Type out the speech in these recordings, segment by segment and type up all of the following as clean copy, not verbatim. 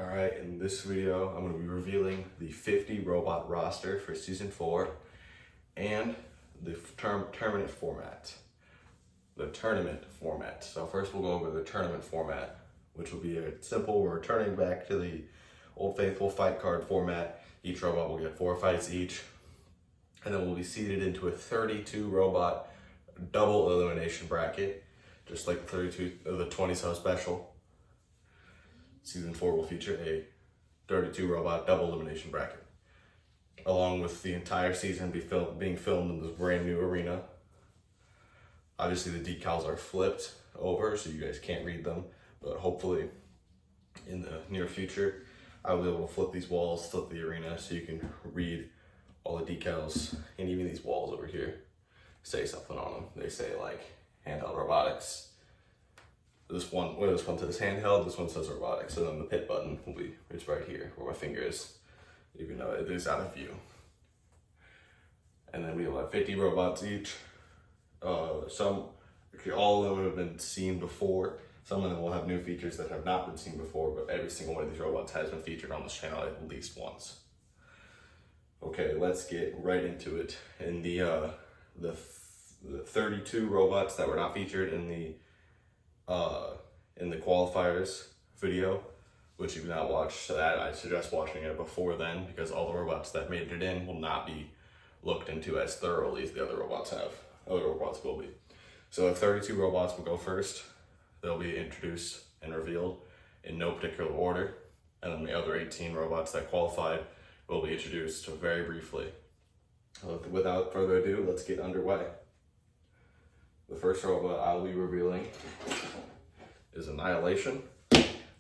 Alright, in this video, I'm going to be revealing the 50 robot roster for Season 4 and the tournament format. The tournament format. So first we'll go over the tournament format, which will be simple. We're returning back to the Old Faithful fight card format. Each robot will get 4 fights each, and then we'll be seeded into a 32 robot double elimination bracket, just like the 32 of the 20-sub special. Season 4 will feature a 32 robot double elimination bracket, along with the entire season being filmed in this brand new arena. Obviously the decals are flipped over, so you guys can't read them, but hopefully in the near future I will be able to flip these walls, flip the arena, so you can read all the decals, and even these walls over here say something on them. They say like Handheld Robotics. This one says handheld, this one says robotics, and then the pit button will be, it's right here where my finger is, even though it is out of view. And then we will have 50 robots each. All of them have been seen before. Some of them will have new features that have not been seen before, but every single one of these robots has been featured on this channel at least once. Okay, let's get right into it. In the 32 robots that were not featured in the qualifiers video, which you've not watched, so that I suggest watching it before then, because all the robots that made it in will not be looked into as thoroughly as the other robots have. Other robots will be. So the 32 robots will go first. They'll be introduced and revealed in no particular order, and then the other 18 robots that qualified will be introduced very briefly. Without further ado, let's get underway. The first robot I'll be revealing is Annihilation.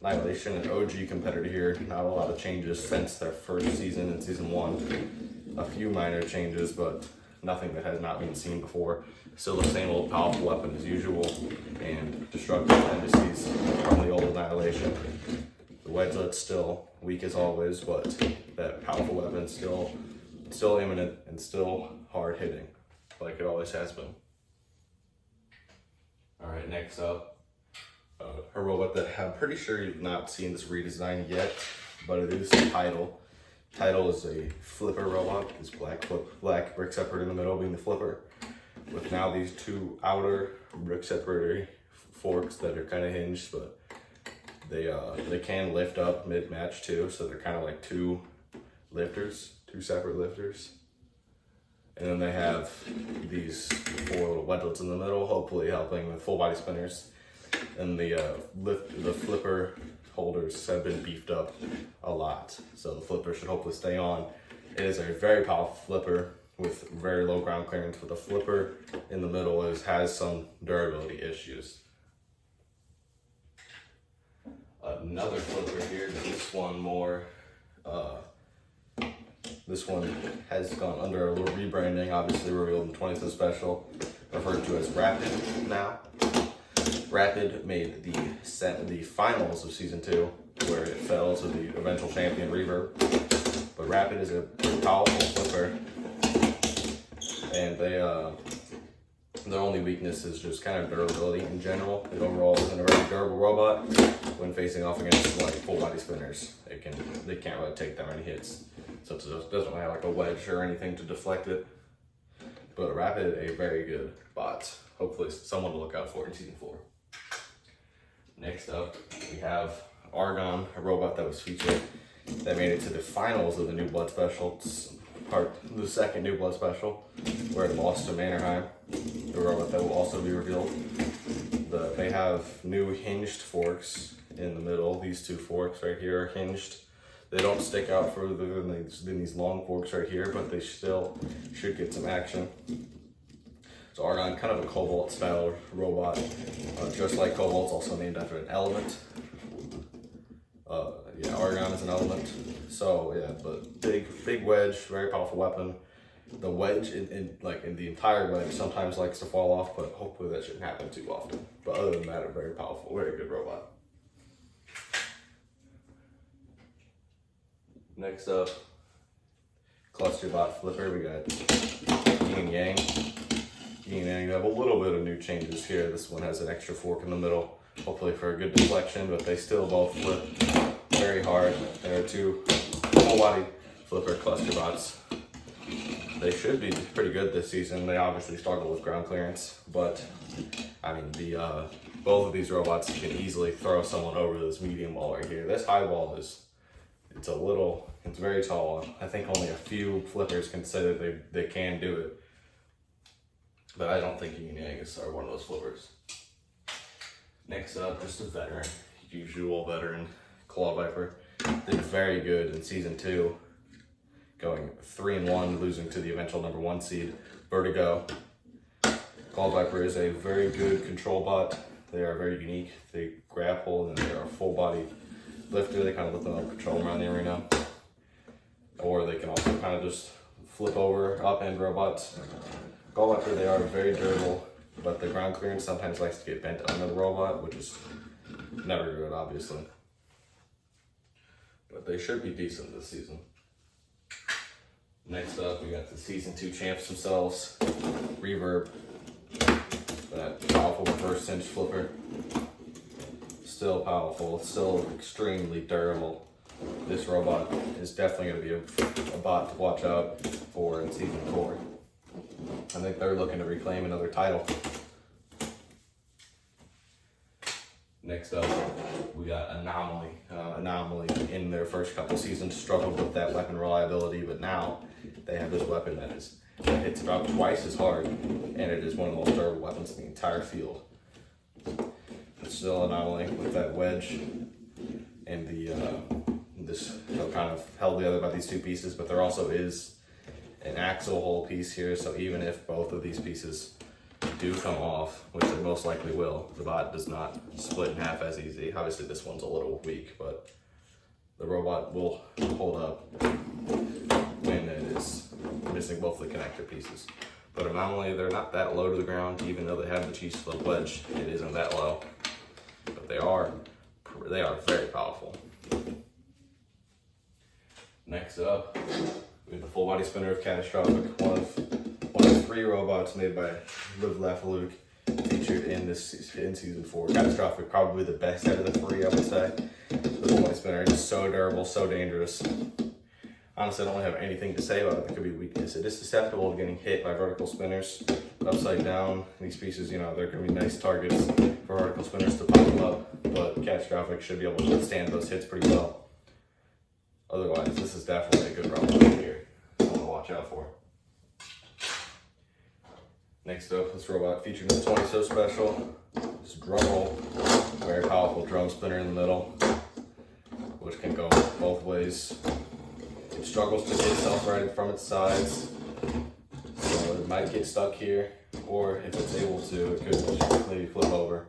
Annihilation, an OG competitor here. Not a lot of changes since their first season in Season 1. A few minor changes, but nothing that has not been seen before. Still the same old powerful weapon as usual, and destructive tendencies from the old Annihilation. The Wedgelet's still weak as always, but that powerful weapon still imminent and still hard hitting, like it always has been. Alright, next up, a robot that I'm pretty sure you've not seen this redesign yet, but it is Tidal. Tidal is a flipper robot. This black brick separator in the middle being the flipper, with now these two outer brick separator forks that are kind of hinged, but they can lift up mid-match too, so they're kind of like two separate lifters. And then they have these 4 little wedgelets in the middle, hopefully helping with full body spinners. And the flipper holders have been beefed up a lot, so the flipper should hopefully stay on. It is a very powerful flipper with very low ground clearance, but the flipper in the middle has some durability issues. Another flipper here, this one has gone under a little rebranding, obviously revealed in 20th special, referred to as Rapid now. Rapid made the finals of Season 2, where it fell to the eventual champion Reverb. But Rapid is a pretty powerful flipper, and their only weakness is just kind of durability in general. It overall isn't a very durable robot. When facing off against like full body spinners, they can't really take that many hits, so it doesn't have like a wedge or anything to deflect it. But Rapid, a very good bot. Hopefully someone to look out for in Season 4. Next up, we have Argon, a robot that was featured, that made it to the finals of the New Blood Special, the second New Blood Special, where it lost to Mannerheim, the robot that will also be revealed. They have new hinged forks in the middle. These 2 forks right here are hinged. They don't stick out further than these long forks right here, but they still should get some action. So Argon, kind of a Cobalt style robot, just like Cobalt's also named after an element. Yeah, Argon is an element. So yeah, but big wedge, very powerful weapon. The wedge in the entire wedge sometimes likes to fall off, but hopefully that shouldn't happen too often. But other than that, a very powerful, very good robot. Next up, Clusterbot Flipper. We got Yin Yang. Yin Yang, you have a little bit of new changes here. This one has an extra fork in the middle, hopefully for a good deflection, but they still both flip very hard. There are two full body flipper cluster bots. They should be pretty good this season. They obviously struggle with ground clearance, but I mean, both of these robots can easily throw someone over this medium wall right here. This high wall it's very tall. I think only a few flippers can say that they can do it, but I don't think Yin Yangs are one of those flippers. Next up, just a veteran, usual veteran, Claw Viper. Did very good in season 2, going 3-1, losing to the eventual #1 seed, Vertigo. Claw Viper is a very good control bot. They are very unique. They grapple and they are a full body lifter. They kind of lift them up, control them around the arena. Or they can also kind of just flip over up-end robots. Claw Viper, they are very durable, but the ground clearance sometimes likes to get bent under the robot, which is never good, obviously. But they should be decent this season. Next up, we got the season 2 champs themselves, Reverb. That powerful reverse cinch flipper. Still powerful, still extremely durable. This robot is definitely going to be a bot to watch out for in season 4. I think they're looking to reclaim another title. Next up, we got Anomaly. Anomaly in their first couple seasons struggled with that weapon reliability, but now they have this weapon that hits about twice as hard, and it is one of the most durable weapons in the entire field. It's still Anomaly with that wedge and this kind of held together by these two pieces, but there also is an axle hole piece here, so even if both of these pieces do come off, which they most likely will, the bot does not split in half as easy. Obviously this one's a little weak, but the robot will hold up when it is missing both the connector pieces. But Anomaly, they're not that low to the ground, even though they have the cheese flip wedge, it isn't that low. But they are very powerful. Next up, we have the full body spinner of Catastrophic, one of 3 robots made by Liv Lafaluk, featured in season 4. Catastrophic, probably the best out of the 3, I would say. The full body spinner is so durable, so dangerous. Honestly, I don't really have anything to say about it. It could be weakness. It is susceptible to getting hit by vertical spinners, upside down. These pieces, they're going to be nice targets for vertical spinners to pop them up, but Catastrophic should be able to withstand those hits pretty well. Otherwise, this is definitely a good robot here. Something to watch out for. Next up, this robot featured in the 20 So special. This drum roll, very powerful drum spinner in the middle, which can go both ways. It struggles to get self-righted from its sides, so it might get stuck here, or if it's able to, it could maybe flip over.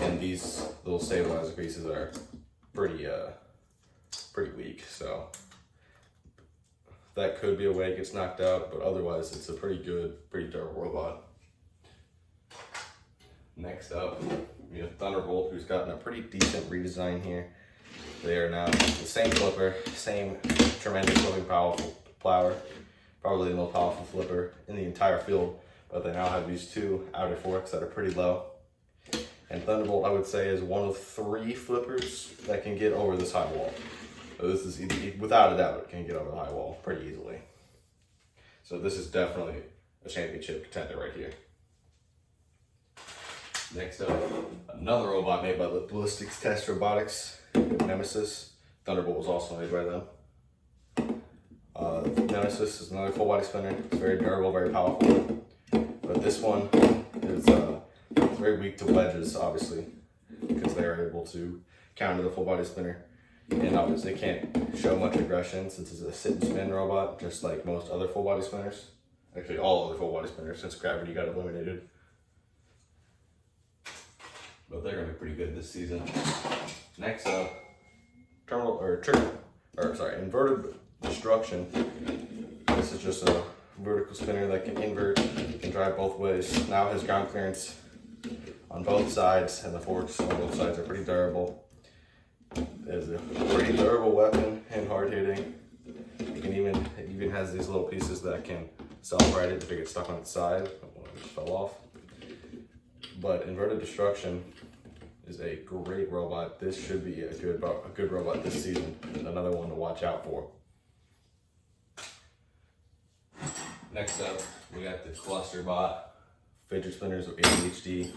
And these little stabilizer pieces are pretty weak, so that could be a way it gets knocked out, but otherwise it's a pretty durable robot. Next up, we have Thunderbolt, who's gotten a pretty decent redesign here. They are now the same flipper, same tremendous flipping powerful plower, probably the most powerful flipper in the entire field, but they now have these 2 outer forks that are pretty low. And Thunderbolt, I would say, is one of 3 flippers that can get over this high wall. So this is, without a doubt, it can get over the high wall pretty easily. So this is definitely a championship contender right here. Next up, another robot made by the Ballistics Test Robotics, Nemesis. Thunderbolt was also made by them. Nemesis is another full body spinner. It's very durable, very powerful. But this one is very weak to wedges, obviously, because they are able to counter the full body spinner. And obviously can't show much aggression since it's a sit and spin robot, just like most other full body spinners. Actually, all other full body spinners since gravity got eliminated. But they're gonna be pretty good this season. Next up, Inverted Destruction. This is just a vertical spinner that can invert, can drive both ways. Now has ground clearance on both sides, and the forks on both sides are pretty durable. It's a pretty durable weapon and hard hitting. It even has these little pieces that can self-right it if it gets stuck on its side. It just fell off. But Inverted Destruction is a great robot. This should be a good robot this season. Another one to watch out for. Next up, we got the Cluster Bot fidget spinners of ADHD,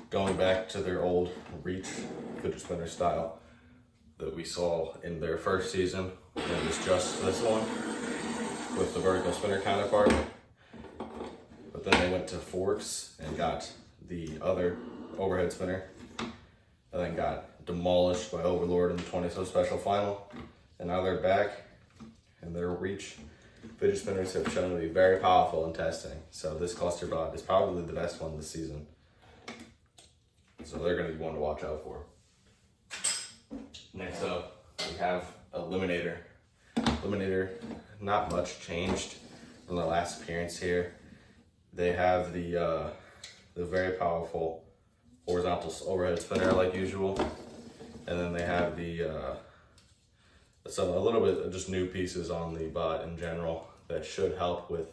going back to their old Reach fidget spinner style that we saw in their first season. It was just this one with the vertical spinner counterpart, but then they went to Forks and got the other overhead spinner, and then got demolished by Overlord in the 20th special final. And now they're back, and their Reach fidget spinners have shown to be very powerful in testing. So this Cluster Bot is probably the best one this season. So they're going to be one to watch out for. Next up, we have Eliminator. Eliminator, not much changed from the last appearance here. They have the very powerful horizontal overhead spinner like usual, and then they have the a little bit of just new pieces on the bot in general that should help with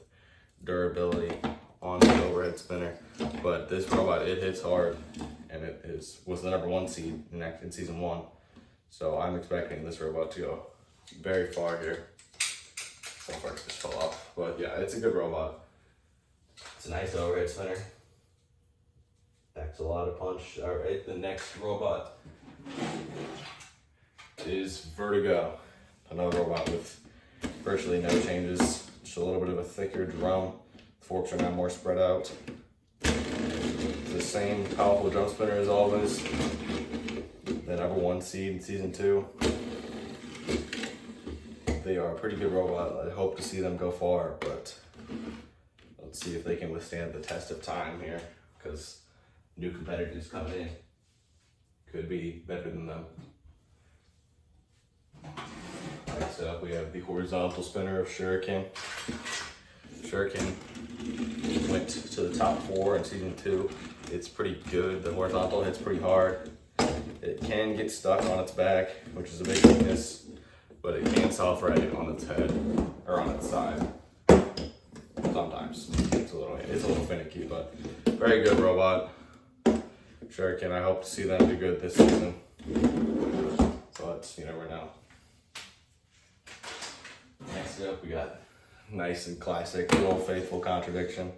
durability on the overhead spinner. But this robot, it hits hard, and was the #1 seed in season 1. So I'm expecting this robot to go very far here. So far it just fell off, but yeah, it's a good robot. It's a nice overhead spinner. Packs a lot of punch. All right, the next robot is Vertigo. Another robot with virtually no changes. Just a little bit of a thicker drum. The forks are now more spread out. The same powerful drum spinner as always. The #1 seed in season 2. They are a pretty good robot. I hope to see them go far, but let's see if they can withstand the test of time here, because new competitors coming in could be better than them. Next up, we have the horizontal spinner of Shuriken. Shuriken went to the top 4 in season 2. It's pretty good. The horizontal hits pretty hard. It can get stuck on its back, which is a big weakness, but it can self-right on its head or on its side. Sometimes it's a little finicky, but very good robot. Shuriken, I hope to see them do good this season, but you never know. Next up, we got nice and classic, good old faithful contradiction.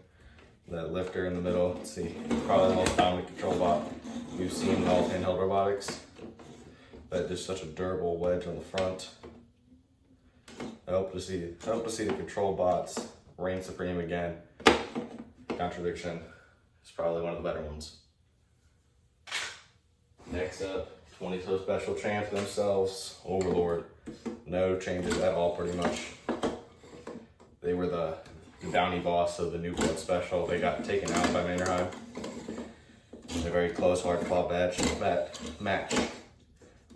That lifter in the middle. Let's see, probably the most dominant control bot we've seen in all Handheld Robotics. That is such a durable wedge on the front. I hope to see the control bots reign supreme again. Contradiction is probably one of the better ones. Next up, 20th special champs themselves, Overlord. No changes at all, pretty much. They were the bounty boss of the New Blood special. They got taken out by Mannerheim. A very close, hard-fought match.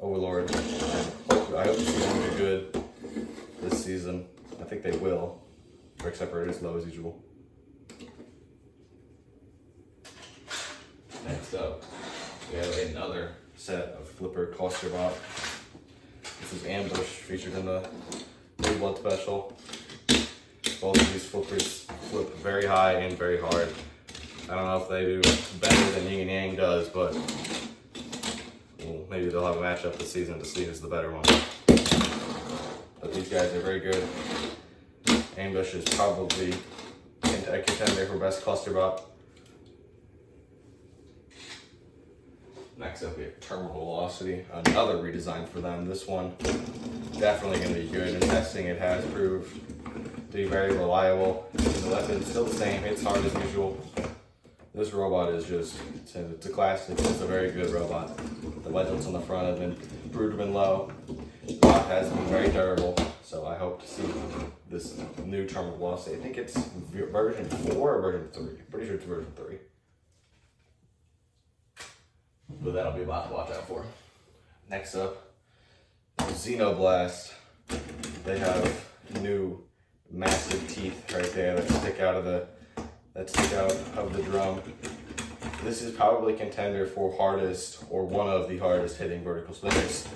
Overlord. I hope to see them do good this season. I think they will, except for it is low as usual. Next up, we have another set of Flipper Cluster Bot. This is Ambush, featured in the New Blood special. Both of these flippers flip very high and very hard. I don't know if they do better than Yin and Yang does, but maybe they'll have a matchup this season to see who's the better one. But these guys are very good. Ambush is probably a contender for best cluster bot. Next up, we have Terminal Velocity, another redesign for them. This one definitely going to be good in testing. It has proved to be very reliable. The weapon's still the same, hits hard as usual. This robot is it's a classic, it's a very good robot. The legends on the front have been proved to be low. The bot has been very durable, so I hope to see this new Terminal Velocity. I think it's version 4 or version 3. Pretty sure it's version 3. But that'll be a lot to watch out for. Next up, Xenoblast. They have new massive teeth right there that stick out of the drum. This is probably contender for hardest, or one of the hardest hitting vertical spinners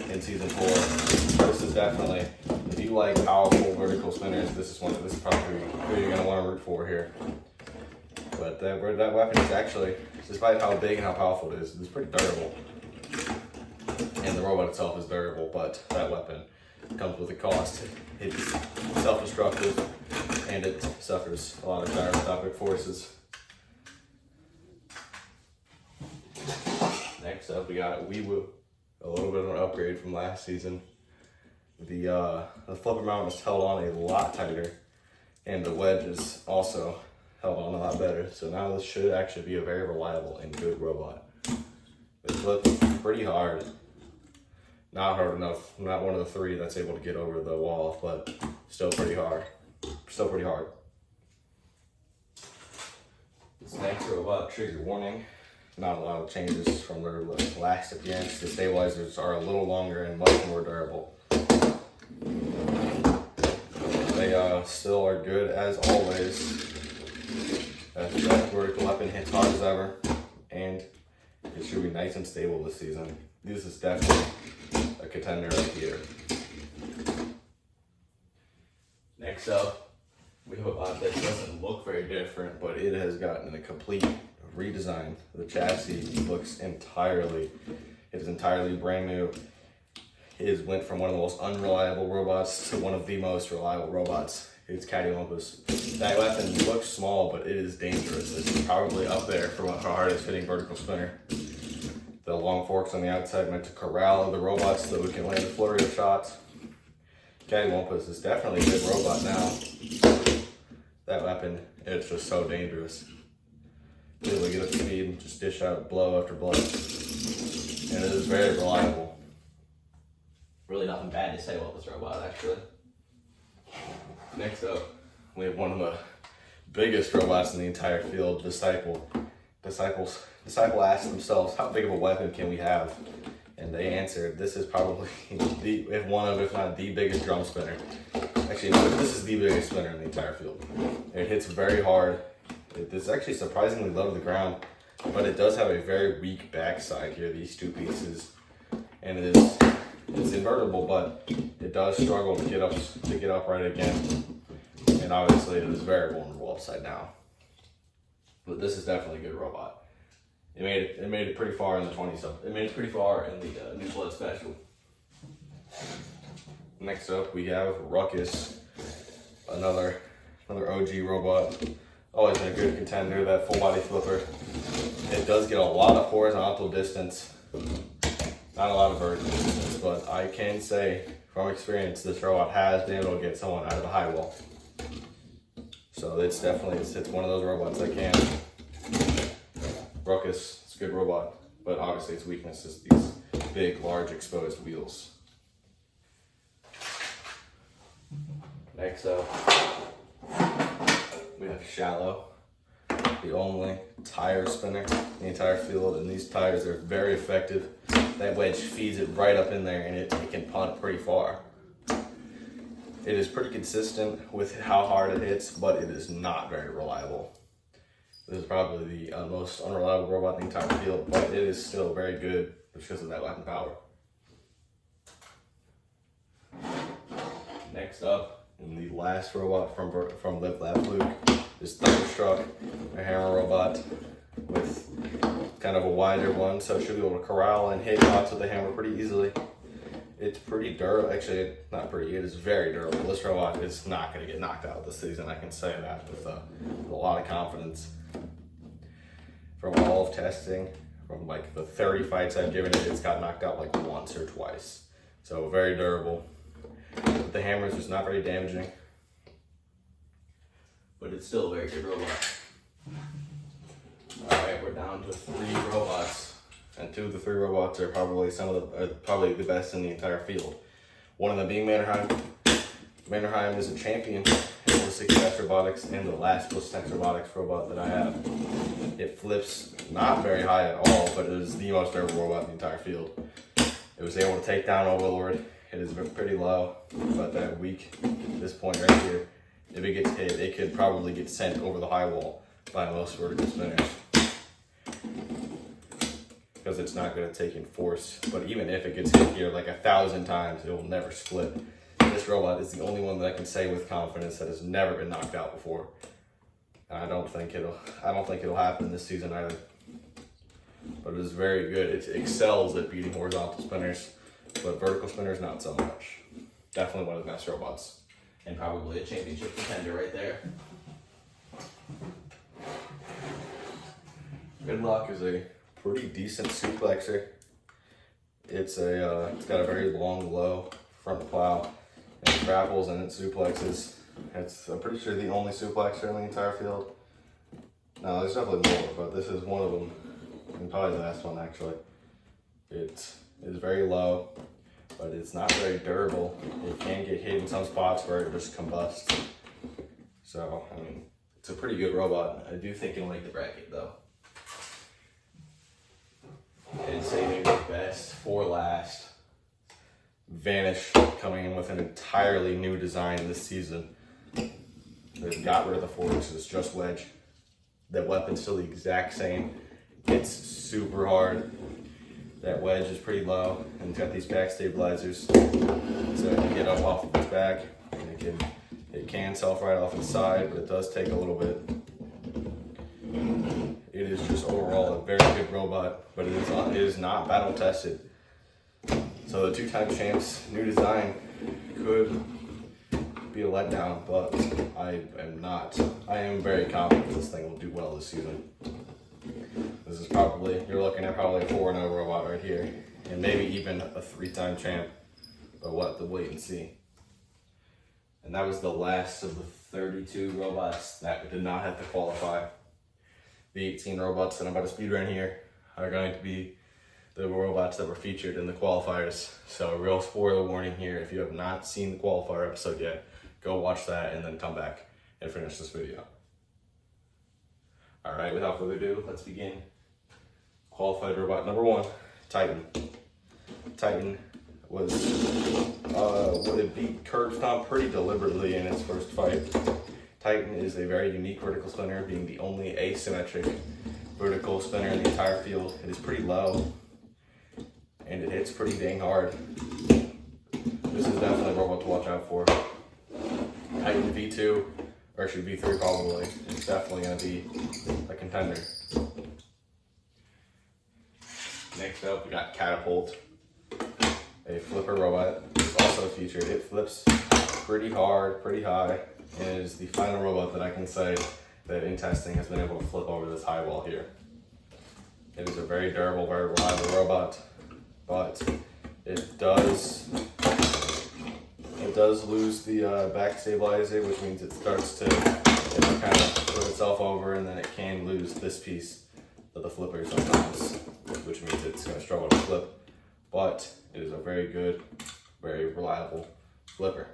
in season 4. This is definitely, if you like powerful vertical spinners, this is probably who you're gonna want to root for here. But that weapon is actually, despite how big and how powerful it is, it's pretty durable. And the robot itself is durable, but that weapon comes with a cost. It's self-destructive, and it suffers a lot of gyroscopic forces. Next up, we got Weewoo, a little bit of an upgrade from last season. The flipper mount is held on a lot tighter, and the wedge is also held on a lot better. So now this should actually be a very reliable and good robot. It flips pretty hard. Not hard enough, not one of the three that's able to get over the wall, but still pretty hard. Still pretty hard. This next robot, trigger warning. Not a lot of changes from their last appearance. The stabilizers are a little longer and much more durable. They still are good as always. That vertical weapon hits hard as ever, and it should be nice and stable this season. This is definitely a contender right here. Next up, we have a bot that doesn't look very different, but it has gotten a complete redesign. The chassis looks entirely brand new. It went from one of the most unreliable robots to one of the most reliable robots. It's Cattywampus. That weapon looks small, but it is dangerous. It's probably up there for the hardest hitting vertical spinner. The long forks on the outside meant to corral the robots so we can land a flurry of shots. Cattywampus is definitely a good robot now. That weapon, it's just so dangerous. Able to get up to speed and just dish out blow after blow. And it is very reliable. Really nothing bad to say about this robot, actually. Next up, we have one of the biggest robots in the entire field, Disciple. Disciple asked themselves, how big of a weapon can we have? And they answered, this is probably if not the biggest drum spinner. Actually, no, this is the biggest spinner in the entire field. It hits very hard. It's actually surprisingly low to the ground, but it does have a very weak backside here, these two pieces. And it's invertible, but it does struggle to get upright again. And obviously it is very vulnerable upside down. But this is definitely a good robot. It made it pretty far in the 20s. It made it pretty far in the New Blood Special. Next up we have Ruckus, another OG robot. Always been a good contender, that full body flipper. It does get a lot of horizontal distance, not a lot of vertical distance, but I can say from experience this robot has been able to get someone out of the high wall. So it's one of those robots that can. Ruckus, it's a good robot, but obviously its weakness is these big, large, exposed wheels. Next up, we have Shallow, the only tire spinner in the entire field, and these tires are very effective. That wedge feeds it right up in there, and it can punt pretty far. It is pretty consistent with how hard it hits, but it is not very reliable. This is probably the most unreliable robot in the entire field, but it is still very good because of that weapon power. Next up, and the last robot from Live Laugh Luke is Thunderstruck, a hammer robot with kind of a wider one, so it should be able to corral and hit shots with the hammer pretty easily. It's pretty durable. Actually, not pretty. It is very durable. This robot is not going to get knocked out this season. I can say that with a lot of confidence. From all of testing, from like the 30 fights I've given it, it's got knocked out like once or twice. So very durable. With the hammers, it's not very damaging, but it's still a very good robot. All right, we're down to 3 robots. And 2 of the 3 robots are probably probably the best in the entire field. One of them being Mannerheim. Mannerheim is a champion in the 6 Robotics and the last 6 Robotics robot that I have. It flips not very high at all, but it is the most durable robot in the entire field. It was able to take down Overlord. It is pretty low, but that weak, this point right here, if it gets hit, it could probably get sent over the high wall by most vertical spinners. Because it's not good at taking force, but even if it gets hit here like 1,000 times, it will never split. This robot is the only one that I can say with confidence that has never been knocked out before. And I don't think it'll happen this season either. But it is very good. It excels at beating horizontal spinners, but vertical spinners not so much. Definitely one of the best robots, and probably a championship contender right there. Good Luck is a pretty decent suplexer. It's got a very long, low front plow, and it grapples and it suplexes. I'm pretty sure the only suplexer in the entire field. No, there's definitely more, but this is one of them, and probably the last one actually. It is very low, but it's not very durable. It can get hit in some spots where it just combusts. So, I mean, it's a pretty good robot. I do think it'll make the bracket though. And saving the best for last. Vanish coming in with an entirely new design this season. They've got rid of the forks, it's just wedge. The weapon's still the exact same. It's super hard. That wedge is pretty low, and it's got these back stabilizers, so it can get up off of its back, and it can self right off its side, but it does take a little bit. It is just overall a very good robot, but it is not battle tested. So the two-time champs new design could be a letdown, but I am not. I am very confident this thing will do well this season. This is you're looking at probably a 4-0 robot right here, and maybe even a 3-time champ, but we'll have to wait and see. And that was the last of the 32 robots that did not have to qualify. The 18 robots that I'm about to speedrun here are going to be the robots that were featured in the qualifiers. So a real spoiler warning here. If you have not seen the qualifier episode yet, go watch that and then come back and finish this video. All right, without further ado, let's begin. Qualified robot number 1, Titan. Titan it beat Curb Stomp pretty deliberately in its first fight. Titan is a very unique vertical spinner, being the only asymmetric vertical spinner in the entire field. It is pretty low, and it hits pretty dang hard. This is definitely a robot to watch out for. Titan V2, or actually V3 probably, it's definitely going to be a contender. Next up, we got Catapult, a flipper robot. It's also featured. It flips pretty hard, pretty high, and it is the final robot that I can say that in testing has been able to flip over this high wall here. It is a very durable, very reliable robot, but it does lose the back stabilizer, which means it starts to kind of flip itself over, and then it can lose this piece of the flipper sometimes, which means it's going to struggle to flip. But it is a very good, very reliable flipper.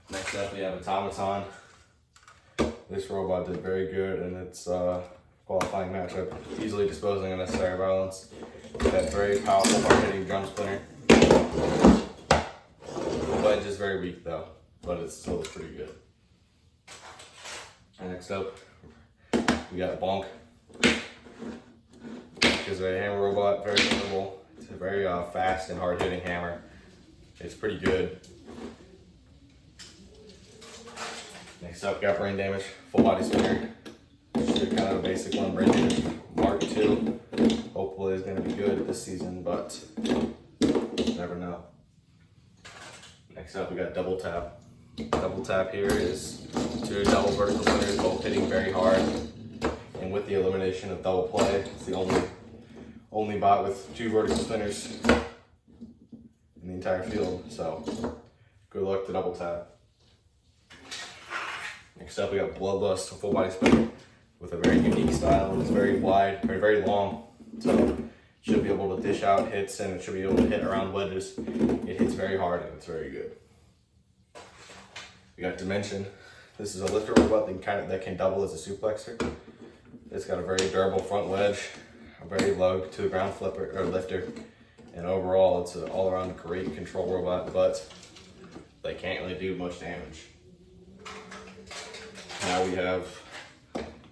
Next up, we have Automaton. This robot did very good in its qualifying matchup, easily disposing of necessary violence. That very powerful hard-hitting drum spinner. The wedge is very weak though, but it still is pretty good. And next up, we got Bonk. It's a hammer robot, very durable. It's a very fast and hard-hitting hammer. It's pretty good. Next up, got Brain Damage, full body spinner. Just kind of a basic one, Brain Damage Mark II. Hopefully it's going to be good this season, but you never know. Next up, we got Double Tap. Double Tap here is 2 double vertical spinners, both hitting very hard. And with the elimination of double play, it's the only bot with 2 vertical spinners in the entire field. So good luck to Double Tap. Next up, we got Bloodlust, a full body spinner with a very unique style. It's very wide, very long, so it should be able to dish out hits, and it should be able to hit around wedges. It hits very hard, and it's very good. We got Dimension. This is a lifter robot that can double as a suplexer. It's got a very durable front wedge, a very low to the ground flipper or lifter, and overall, it's an all-around great control robot, but they can't really do much damage. Now we have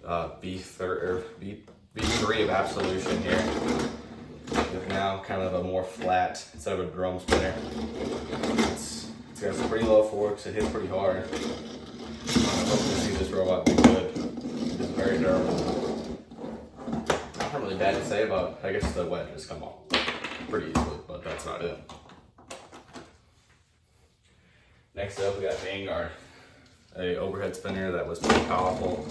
V3 of Absolution here. With now kind of a more flat, instead of a drum spinner. It's got some pretty low forks, it hits pretty hard. I hope to see this robot be good. It's very durable. Nothing really bad to say about, I guess the wedges come off pretty easily, but that's not it. Next up, we got Vanguard, a overhead spinner that was pretty powerful,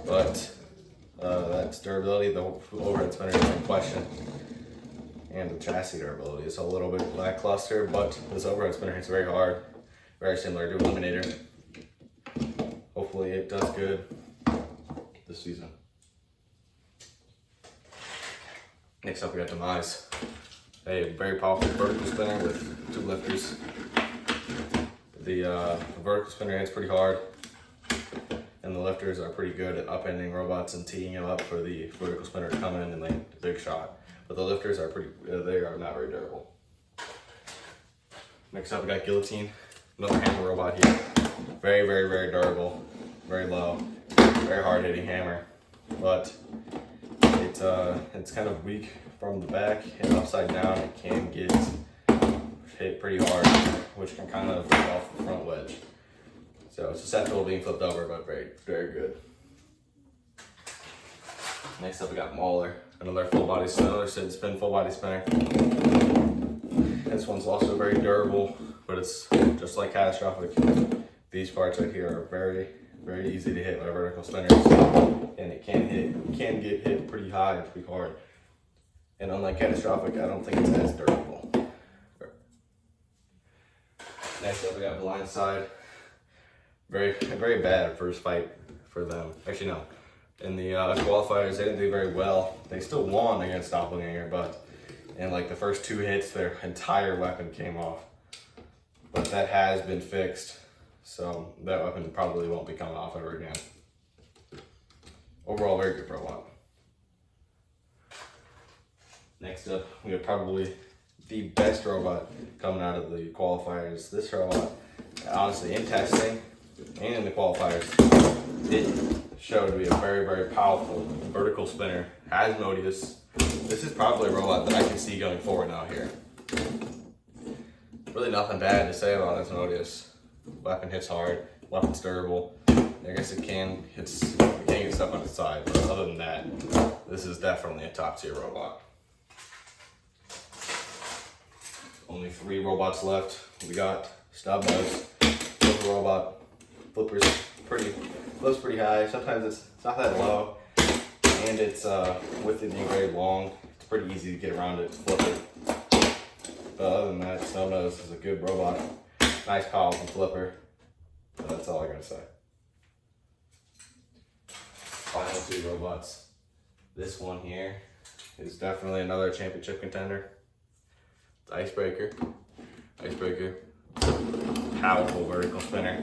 but that's durability. The overhead spinner is in question, and the chassis durability is a little bit lackluster. But this overhead spinner hits very hard, very similar to Eliminator. Hopefully, it does good this season. Next up, we got Demise, a very powerful vertical spinner with 2 lifters. The vertical spinner hits pretty hard, and the lifters are pretty good at upending robots and teeing them up for the vertical spinner to come in and land a big shot. But the lifters are they are not very durable. Next up, we got Guillotine, another hammer robot here. Very, very, very durable, very low, very hard hitting hammer, but it's kind of weak from the back and upside down. It can get hit pretty hard, which can kind of break off the front wedge. So it's susceptible to being flipped over, but very, very good. Next up, we got Mauler, another spin full body spinner. This one's also very durable, but it's just like Catastrophic. These parts right here are very, very easy to hit by vertical spinners, and it can get hit pretty high and pretty hard. And unlike Catastrophic, I don't think it's as durable. Next up, we got Blindside. Very, very bad first fight for them. Actually, no. In the qualifiers, they didn't do very well. They still won against Doppelganger, but in like the first 2 hits, their entire weapon came off. But that has been fixed, so that weapon probably won't be coming off ever again. Overall, very good robot. Next up, we have probably the best robot coming out of the qualifiers. This robot, honestly, in testing and in the qualifiers, it showed to be a very, very powerful vertical spinner. Asmodeus. This is probably a robot that I can see going forward now here. Really nothing bad to say about Asmodeus. Weapon hits hard, weapon's durable. I guess it can get stuff on its side, but other than that, this is definitely a top tier robot. Only 3 robots left. We got Snubnose, flipper robot. Flips pretty high. Sometimes it's not that low, and it's with it being very long, it's pretty easy to get around it, flip it. But other than that, Snubnose is a good robot. Nice, powerful flipper. So that's all I gotta say. Final 2 robots. This one here is definitely another championship contender. It's Icebreaker. Powerful vertical spinner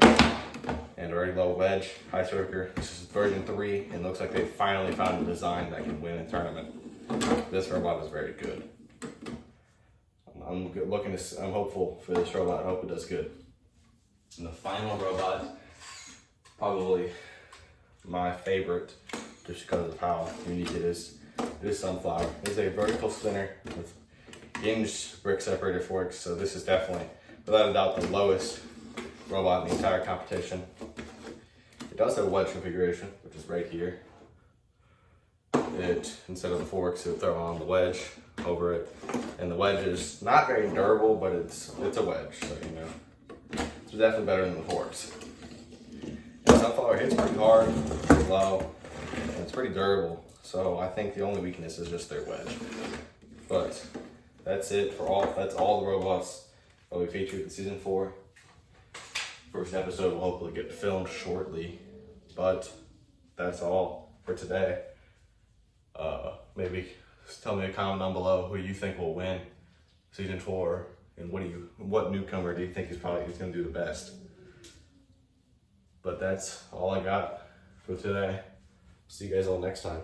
and a very low wedge. Icebreaker. This is version 3, and looks like they finally found a design that can win a tournament. This robot is very good. I'm hopeful for this robot. I hope it does good. And the final robot, probably my favorite, just because of how unique it is Sunflower. It's a vertical spinner with hinged brick separator forks, so this is definitely, without a doubt, the lowest robot in the entire competition. It does have a wedge configuration, which is right here. Instead of the forks, it will throw on the wedge over it, and the wedge is not very durable, but it's a wedge, so you know, it's definitely better than the forks. And Sunflower hits pretty hard, pretty low, and it's pretty durable. So I think the only weakness is just their wedge. But that's all the robots that we featured in season 4. First episode will hopefully get filmed shortly, but that's all for today. Maybe tell me a comment down below who you think will win season 4, and what newcomer do you think is going to do the best. But that's all I got for today. See you guys all next time.